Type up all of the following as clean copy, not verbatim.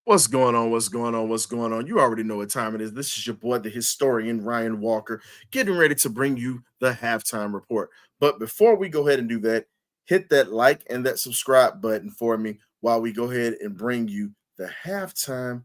What's going on? What's going on? What's going on? You already know what time it is. This is your boy, the historian Ryan Walker, getting ready to bring you the halftime report. But before we go ahead and do that, hit that like and that subscribe button for me while we go ahead and bring you the halftime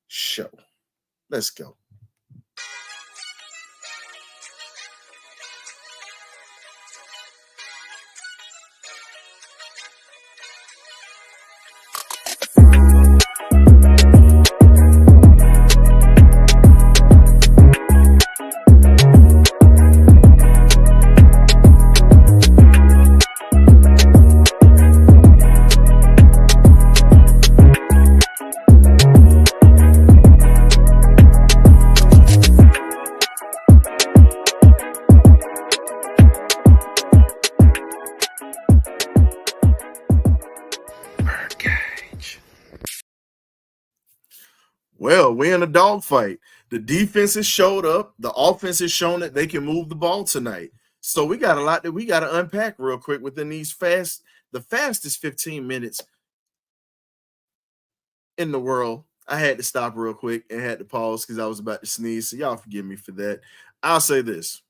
show. Let's go. Birdcage. Well, we're in a dogfight. The defense has showed up. The offense has shown that they can move the ball tonight. So we got a lot that we got to unpack real quick within the fastest 15 minutes in the world. I had to stop real quick and had to pause because I was about to sneeze. So y'all forgive me for that. I'll say this.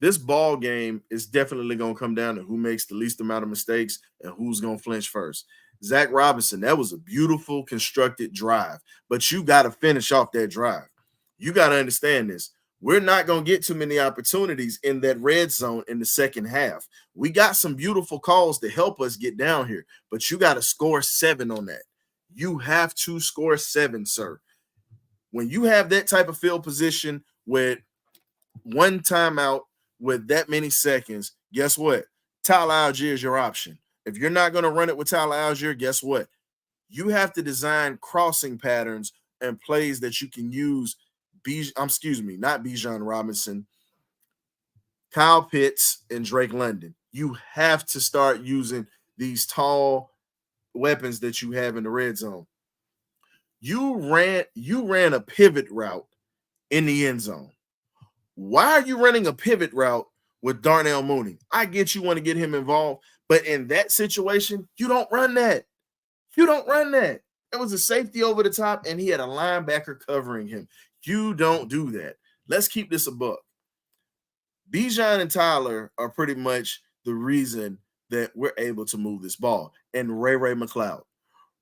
This ball game is definitely going to come down to who makes the least amount of mistakes and who's going to flinch first. Zach Robinson, that was a beautiful constructed drive, but you got to finish off that drive. You got to understand this. We're not going to get too many opportunities in that red zone in the second half. We got some beautiful calls to help us get down here, but you got to score 7 on that. You have to score 7, sir. When you have that type of field position with one timeout with that many seconds, guess what? Tyler Algier is your option. If you're not going to run it with Tyler Algier, guess what? You have to design crossing patterns and plays that you can use. Not Bijan Robinson, Kyle Pitts, and Drake London. You have to start using these tall weapons that you have in the red zone. You ran a pivot route in the end zone. Why are you running a pivot route with Darnell Mooney? I get you want to get him involved, but in that situation, you don't run that. You don't run that. It was a safety over the top, and he had a linebacker covering him. You don't do that. Let's keep this a buck. Bijan and Tyler are pretty much the reason that we're able to move this ball. And Ray McLeod.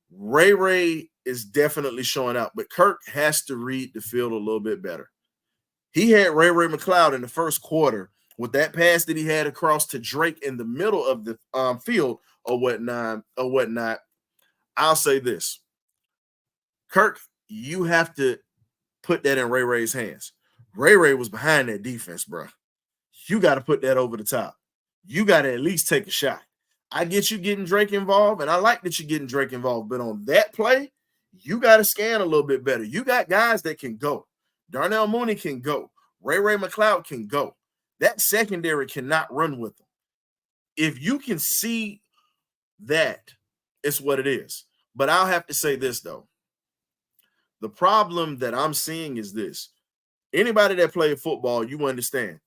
Ray is definitely showing out, but Kirk has to read the field a little bit better. He had Ray McLeod in the first quarter with that pass that he had across to Drake in the middle of the field or whatnot. I'll say this. Kirk, you have to put that in Ray's hands. Ray was behind that defense, bro. You got to put that over the top. You got to at least take a shot. I get you getting Drake involved, and I like that you're getting Drake involved, but on that play, you got to scan a little bit better. You got guys that can go. Darnell Mooney can go. Ray McLeod can go. That secondary cannot run with them. If you can see that, it's what it is. But I'll have to say this, though. The problem that I'm seeing is this. Anybody that plays football, you understand.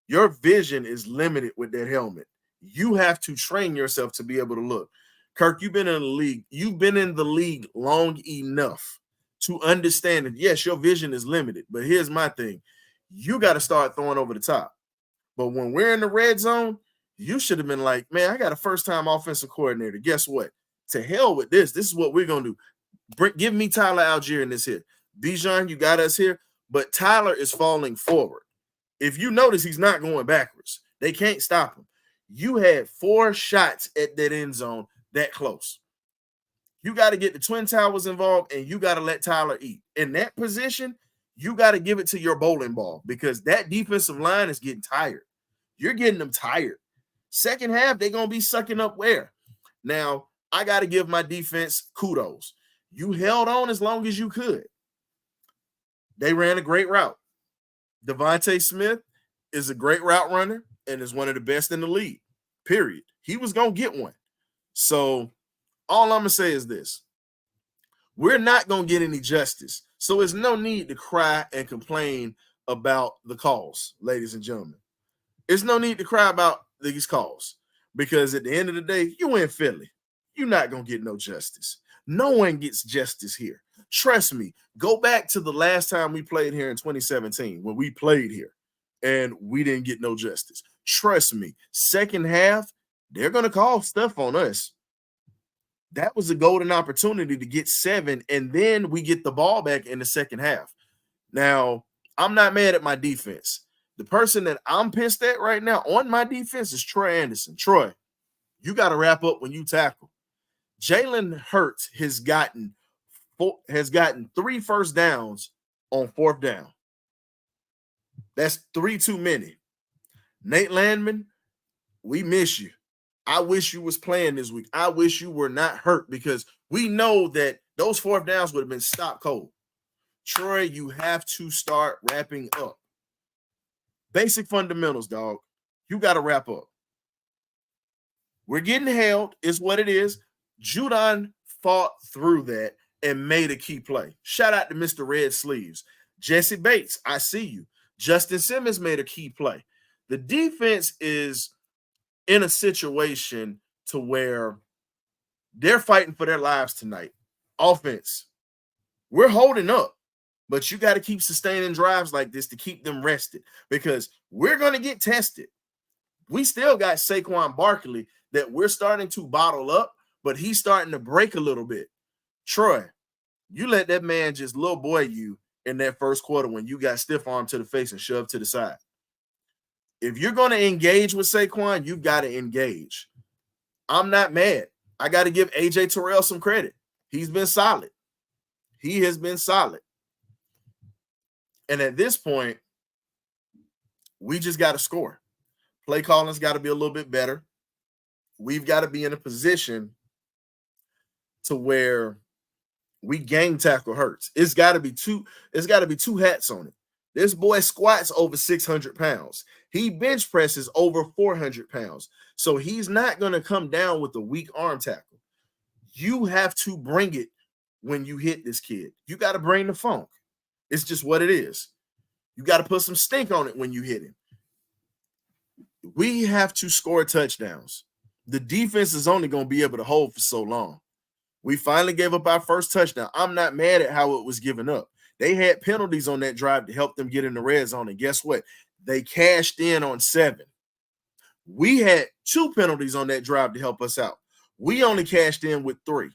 Your vision is limited with that helmet. You have to train yourself to be able to look. Kirk, you've been in the league. You've been in the league long enough to understand that, yes, your vision is limited. But here's my thing. You got to start throwing over the top. But when we're in the red zone, you should have been like, man, I got a first-time offensive coordinator. Guess what? To hell with this. This is what we're going to do. Give me Tyler Algier in this here. Bijan, you got us here. But Tyler is falling forward. If you notice, he's not going backwards. They can't stop him. You had 4 shots at that end zone that close. You got to get the Twin Towers involved, and you got to let Tyler eat. In that position, you got to give it to your bowling ball because that defensive line is getting tired. You're getting them tired. Second half, they're going to be sucking up where? Now, I got to give my defense kudos. You held on as long as you could. They ran a great route. Devontae Smith is a great route runner and is one of the best in the league, period. He was going to get one. So all I'm going to say is this. We're not going to get any justice. So there's no need to cry and complain about the calls, ladies and gentlemen. There's no need to cry about these calls because at the end of the day, you in Philly. You're not going to get no justice. No one gets justice here. Trust me. Go back to the last time we played here in 2017 when we played here and we didn't get no justice. Trust me. Second half, they're going to call stuff on us. That was a golden opportunity to get 7, and then we get the ball back in the second half. Now, I'm not mad at my defense. The person that I'm pissed at right now on my defense is Troy Anderson. Troy, you got to wrap up when you tackle. Jalen Hurts has gotten 3 first downs on 4th down. That's 3 too many. Nate Landman, we miss you. I wish you was playing this week. I wish you were not hurt because we know that those 4th downs would have been stopped cold. Troy, you have to start wrapping up. Basic fundamentals, dog. You got to wrap up. We're getting held, is what it is. Judon fought through that and made a key play. Shout out to Mr. Red Sleeves. Jesse Bates, I see you. Justin Simmons made a key play. The defense is in a situation to where they're fighting for their lives tonight. Offense, we're holding up, but you got to keep sustaining drives like this to keep them rested because we're going to get tested. We still got Saquon Barkley that we're starting to bottle up, but he's starting to break a little bit. Troy, you let that man just little boy you in that first quarter when you got stiff arm to the face and shoved to the side. If you're going to engage with Saquon, you've got to engage. I'm not mad. I got to give A.J. Terrell some credit. He's been solid. He has been solid. And at this point, we just got to score. Play calling's got to be a little bit better. We've got to be in a position to where we gang tackle Hurts. It's got to be two hats on it. This boy squats over 600 pounds. He bench presses over 400 pounds. So he's not going to come down with a weak arm tackle. You have to bring it when you hit this kid. You got to bring the funk. It's just what it is. You got to put some stink on it when you hit him. We have to score touchdowns. The defense is only going to be able to hold for so long. We finally gave up our first touchdown. I'm not mad at how it was given up. They had penalties on that drive to help them get in the red zone. And guess what? They cashed in on 7. We had 2 penalties on that drive to help us out. We only cashed in with 3.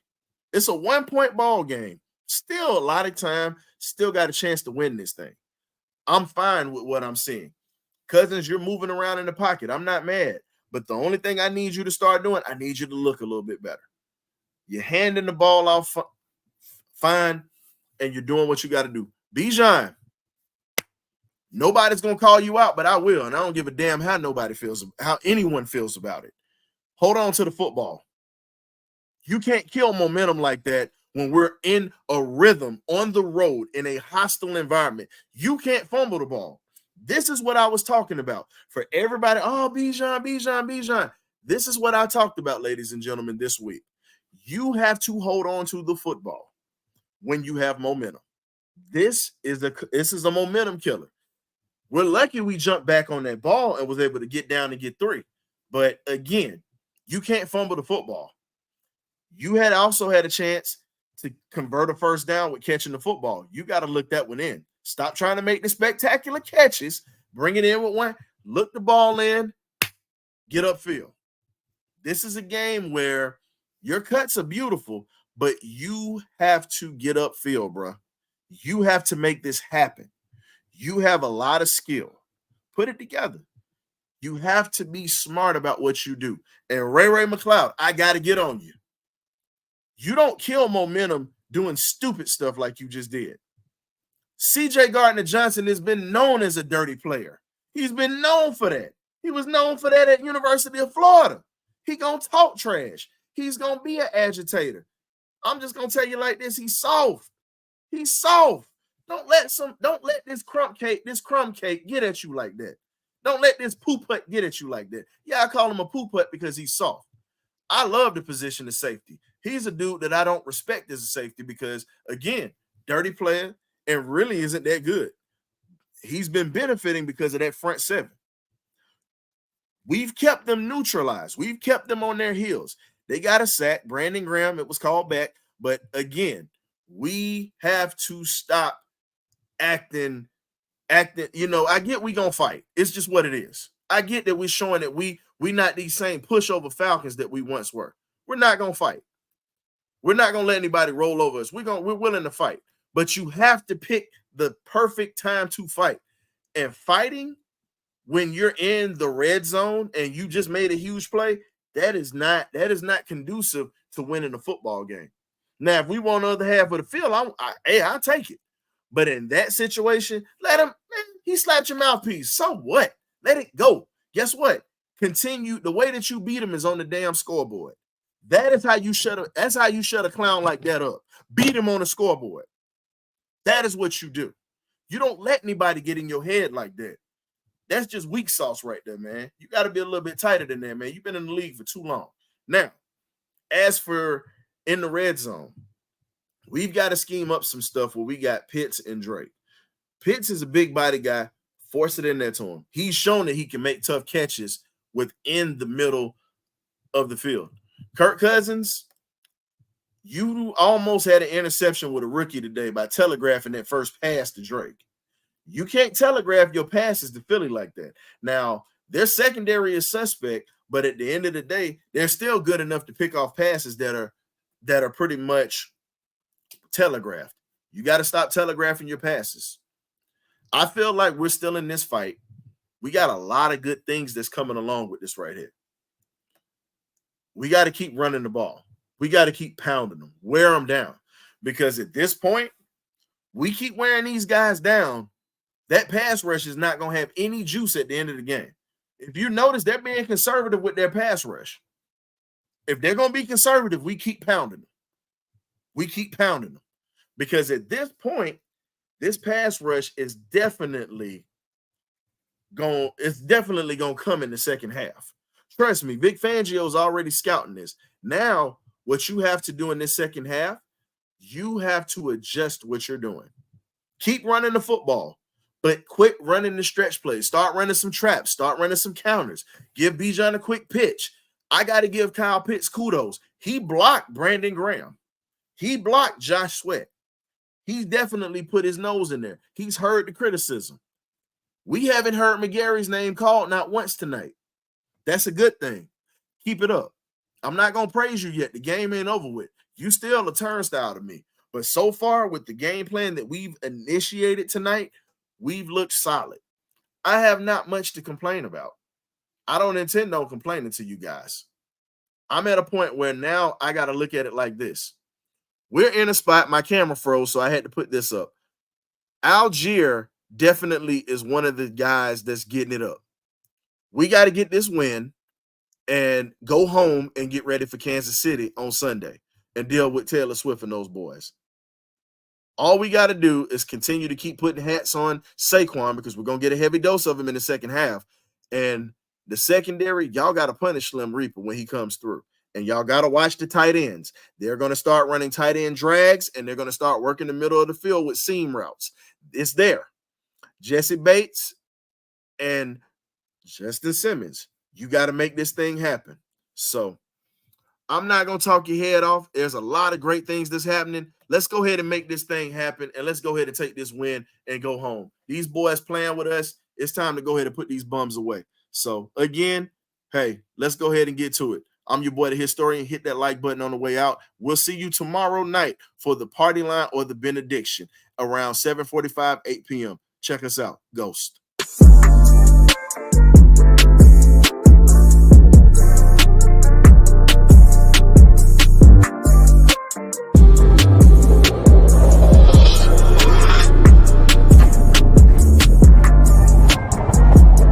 It's a 1-point ball game. Still a lot of time. Still got a chance to win this thing. I'm fine with what I'm seeing. Cousins, you're moving around in the pocket. I'm not mad. But the only thing I need you to start doing, I need you to look a little bit better. You're handing the ball off fine, and you're doing what you got to do. Bijan, nobody's going to call you out, but I will, and I don't give a damn how anyone feels about it. Hold on to the football. You can't kill momentum like that when we're in a rhythm on the road in a hostile environment. You can't fumble the ball. This is what I was talking about. For everybody, oh, Bijan. This is what I talked about, ladies and gentlemen, this week. You have to hold on to the football when you have momentum. This is a momentum killer. We're lucky we jumped back on that ball and was able to get down and get 3. But again, you can't fumble the football. You had also had a chance to convert a first down with catching the football. You got to look that one in. Stop trying to make the spectacular catches. Bring it in with one. Look the ball in. Get upfield. This is a game where your cuts are beautiful, but you have to get upfield, bro. You have to make this happen. You have a lot of skill. Put it together. You have to be smart about what you do. And Ray McLeod, I got to get on you. You don't kill momentum doing stupid stuff like you just did. C.J. Gardner-Johnson has been known as a dirty player. He's been known for that. He was known for that at University of Florida. He gonna talk trash. He's gonna be an agitator. I'm just gonna tell you like this: he's soft. He's soft. Don't let this crumb cake get at you like that. Don't let this poo putt get at you like that. Yeah, I call him a poo putt because he's soft. I love the position of safety. He's a dude that I don't respect as a safety because, again, dirty player and really isn't that good. He's been benefiting because of that front 7. We've kept them neutralized. We've kept them on their heels. They got a sack. Brandon Graham, it was called back. But again, we have to stop acting. I get we gonna fight. It's just what it is. I get that we're showing that we not these same pushover Falcons that we once were. We're not gonna fight. We're not gonna let anybody roll over us. We're willing to fight. But you have to pick the perfect time to fight. And fighting when you're in the red zone and you just made a huge play, that is not conducive to winning a football game. Now, if we want the other half of the field, I'll take it. But in that situation, let him, man, he slapped your mouthpiece. So what? Let it go. Guess what? Continue. The way that you beat him is on the damn scoreboard. That's how you shut a clown like that up. Beat him on the scoreboard. That is what you do. You don't let anybody get in your head like that. That's just weak sauce right there, man. You got to be a little bit tighter than that, man. You've been in the league for too long. Now, as for in the red zone, we've got to scheme up some stuff where we got Pitts and Drake. Pitts is a big body guy. Force it in there to him. He's shown that he can make tough catches within the middle of the field. Kirk Cousins, you almost had an interception with a rookie today by telegraphing that first pass to Drake. You can't telegraph your passes to Philly like that. Now, their secondary is suspect, but at the end of the day, they're still good enough to pick off passes that are pretty much telegraphed. You got to stop telegraphing your passes. I feel like we're still in this fight. We got a lot of good things that's coming along with this right here. We got to keep running the ball. We got to keep pounding them, wear them down. Because at this point, we keep wearing these guys down, that pass rush is not going to have any juice at the end of the game. If you notice, they're being conservative with their pass rush. If they're going to be conservative, we keep pounding them. We keep pounding them. Because at this point, this pass rush is definitely going to come in the second half. Trust me, Vic Fangio's already scouting this. Now, what you have to do in this second half, you have to adjust what you're doing. Keep running the football, but quit running the stretch plays. Start running some traps. Start running some counters. Give Bijan a quick pitch. I got to give Kyle Pitts kudos. He blocked Brandon Graham. He blocked Josh Sweat. He's definitely put his nose in there. He's heard the criticism. We haven't heard McGarry's name called not once tonight. That's a good thing. Keep it up. I'm not going to praise you yet. The game ain't over with. You still a turnstile to me. But so far with the game plan that we've initiated tonight, we've looked solid. I have not much to complain about. I don't intend on complaining to you guys. I'm at a point where now I got to look at it like this. We're in a spot. My camera froze, so I had to put this up. Algier definitely is one of the guys that's getting it up. We got to get this win and go home and get ready for Kansas City on Sunday and deal with Taylor Swift and those boys. All we got to do is continue to keep putting hats on Saquon because we're going to get a heavy dose of him in the second half. And the secondary, y'all got to punish Slim Reaper when he comes through. And y'all got to watch the tight ends. They're going to start running tight end drags, and they're going to start working the middle of the field with seam routes. It's there. Jesse Bates and Justin Simmons, you got to make this thing happen. So I'm not going to talk your head off. There's a lot of great things that's happening. Let's go ahead and make this thing happen, and let's go ahead and take this win and go home. These boys playing with us. It's time to go ahead and put these bums away. So, again, hey, let's go ahead and get to it. I'm your boy, the Historian. Hit that like button on the way out. We'll see you tomorrow night for the party line or the benediction around 7:45, 8 p.m. Check us out. Ghost.